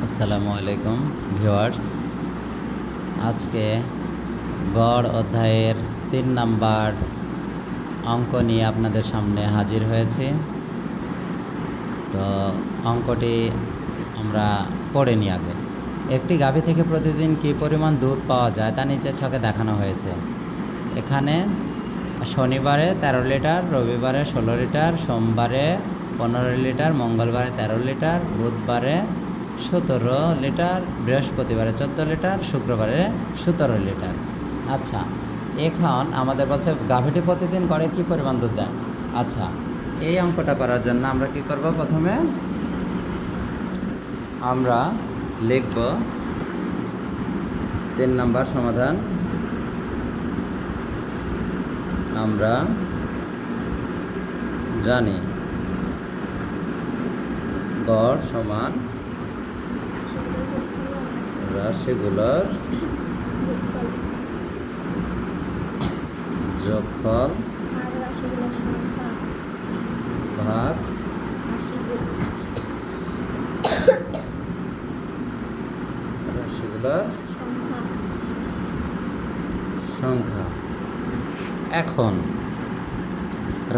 আসসালামু আলাইকুম ভিউয়ার্স। আজকে গড় অধ্যায়ের 3 নাম্বার অঙ্ক নিয়ে আপনাদের সামনে হাজির হয়েছি। তো অঙ্কটি আমরা পড়ে নিই আগে। একটি গাভী থেকে প্রতিদিন কী পরিমাণ দুধ পাওয়া যায় তা নিচের ছকে দেখানো হয়েছে। এখানে শনিবারে 13 লিটার, রবিবারে 16 লিটার, সোমবারে 15 লিটার, মঙ্গলবারে 13 লিটার, বুধবারে 17 লিটার, বৃহস্পতিবারে 14 লিটার, শুক্রবারে 17 লিটার। আচ্ছা, এখন আমাদের বলছে গাভীটি প্রতিদিন করে কী পরিমাণ দুধ দেয়। আচ্ছা, এই অঙ্কটা করার জন্য আমরা কি করব, প্রথমে আমরা লিখব 3 নাম্বার সমাধান। আমরা জানি গড় সমান রাশিগুলোর যোগফল ভাগ রাশিগুলোর সংখ্যা। এখন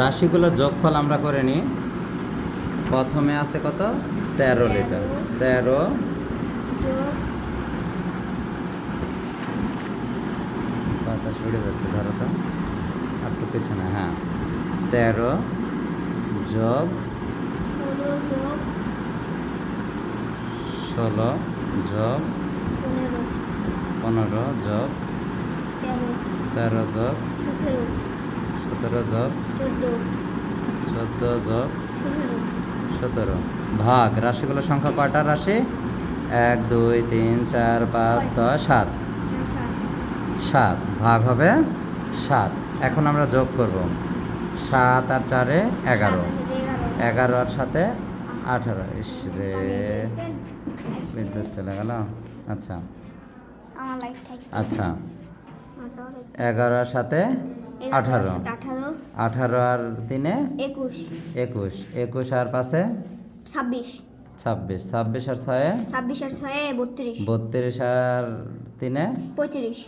রাশিগুলোর যোগফল আমরা করে নিই। প্রথমে আছে কত? 13 লিটার। 13 বাতাস উড়ে যাচ্ছে, ধরো তো আর তো পেছনে। হ্যাঁ, 13 যোগ 16 যোগ 15 যোগ 13 যোগ 17 যোগ 14 যোগ 17 ভাগ রাশিগুলোর সংখ্যা কয়টা রাশি? 1 2 3 4 5 6 7। 7 ভাগ হবে 7। এখন আমরা যোগ করব। 7 আর 4 11, 11 আর 7 18। ইস রে, বিদ্যুৎ চলে গেল। আচ্ছা আচ্ছা, 11 আর 7 18, 18 আর 3 21, 21 আর 5 26, 26 আর 6 32, 32 আর 3 35,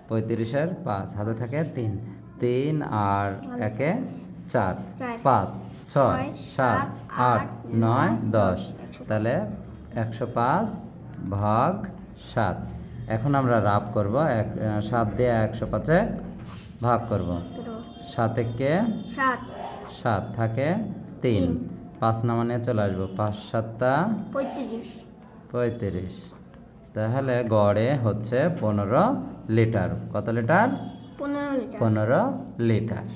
35 আর 5 হাতে থাকে 3, 3 আর 1 4, 5 6 7 8 9 10। তাহলে 105 ভাগ 7। এখন আমরা রাব করব। 7 দিয়ে 105 ভাগ করব। 7 কে 7 থাকে 3, 5 নামানে চলে আসবো। 5 7 35। তাহলে গড়ে হচ্ছে 15 লিটার। কত লিটার? 15 লিটার।